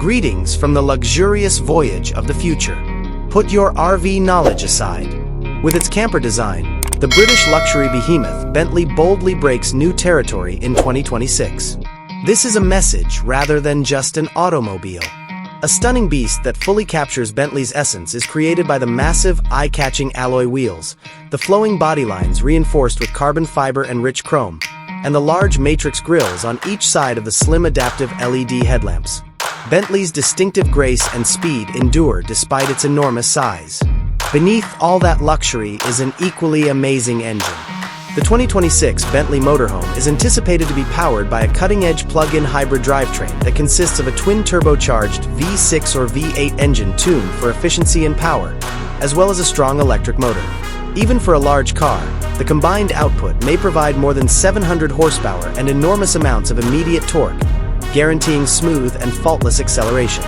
Greetings from the luxurious voyage of the future. Put your RV knowledge aside. With its camper design, the British luxury behemoth Bentley boldly breaks new territory in 2026. This is a message rather than just an automobile. A stunning beast that fully captures Bentley's essence is created by the massive, eye-catching alloy wheels, the flowing body lines reinforced with carbon fiber and rich chrome, and the large matrix grilles on each side of the slim adaptive LED headlamps. Bentley's distinctive grace and speed endure despite its enormous size. Beneath all that luxury is an equally amazing engine. The 2026 Bentley Motorhome is anticipated to be powered by a cutting-edge plug-in hybrid drivetrain that consists of a twin-turbocharged V6 or V8 engine tuned for efficiency and power, as well as a strong electric motor. Even for a large car, the combined output may provide more than 700 horsepower and enormous amounts of immediate torque, guaranteeing smooth and faultless acceleration.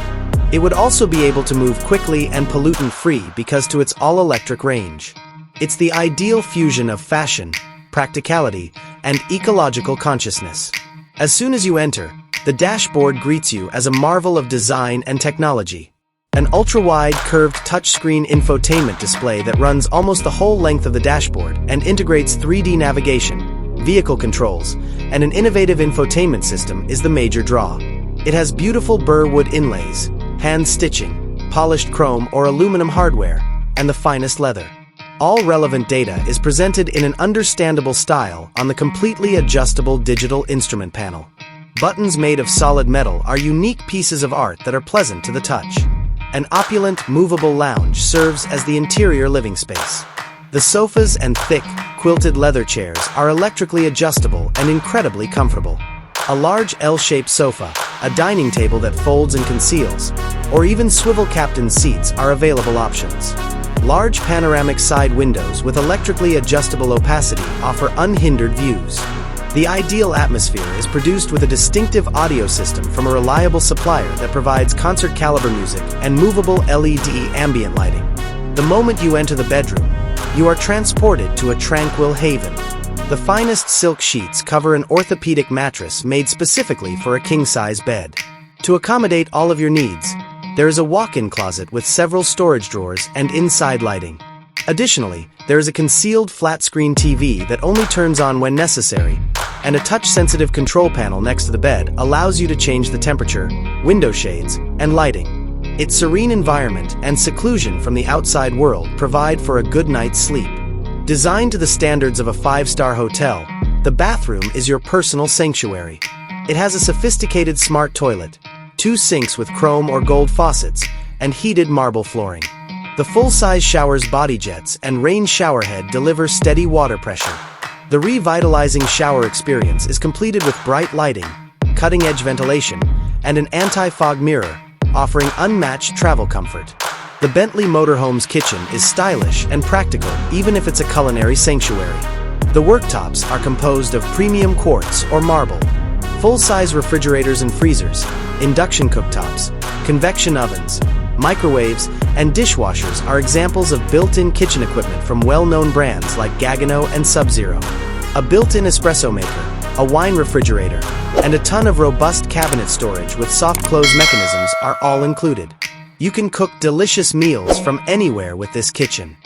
It would also be able to move quickly and pollutant-free because to its all-electric range. It's the ideal fusion of fashion, practicality, and ecological consciousness. As soon as you enter, the dashboard greets you as a marvel of design and technology. An ultra-wide curved touchscreen infotainment display that runs almost the whole length of the dashboard and integrates 3D navigation, vehicle controls, and an innovative infotainment system is the major draw. It has beautiful burr wood inlays, hand stitching, polished chrome or aluminum hardware, and the finest leather. All relevant data is presented in an understandable style on the completely adjustable digital instrument panel. Buttons made of solid metal are unique pieces of art that are pleasant to the touch. An opulent, movable lounge serves as the interior living space. The sofas and thick, quilted leather chairs are electrically adjustable and incredibly comfortable. A large L-shaped sofa, a dining table that folds and conceals, or even swivel captain seats are available options. Large panoramic side windows with electrically adjustable opacity offer unhindered views. The ideal atmosphere is produced with a distinctive audio system from a reliable supplier that provides concert-caliber music and movable LED ambient lighting. The moment you enter the bedroom, you are transported to a tranquil haven. The finest silk sheets cover an orthopedic mattress made specifically for a king-size bed. To accommodate all of your needs, there is a walk-in closet with several storage drawers and inside lighting. Additionally, there is a concealed flat-screen TV that only turns on when necessary, and a touch-sensitive control panel next to the bed allows you to change the temperature, window shades, and lighting. Its serene environment and seclusion from the outside world provide for a good night's sleep. Designed to the standards of a 5-star hotel, the bathroom is your personal sanctuary. It has a sophisticated smart toilet, 2 sinks with chrome or gold faucets, and heated marble flooring. The full-size shower's body jets and rain showerhead deliver steady water pressure. The revitalizing shower experience is completed with bright lighting, cutting-edge ventilation, and an anti-fog mirror, offering unmatched travel comfort. The Bentley Motorhome's kitchen is stylish and practical even if it's a culinary sanctuary. The worktops are composed of premium quartz or marble. Full-size refrigerators and freezers, induction cooktops, convection ovens, microwaves, and dishwashers are examples of built-in kitchen equipment from well-known brands like Gagano and Sub-Zero. A built-in espresso maker, a wine refrigerator, and a ton of robust cabinet storage with soft close mechanisms are all included. You can cook delicious meals from anywhere with this kitchen.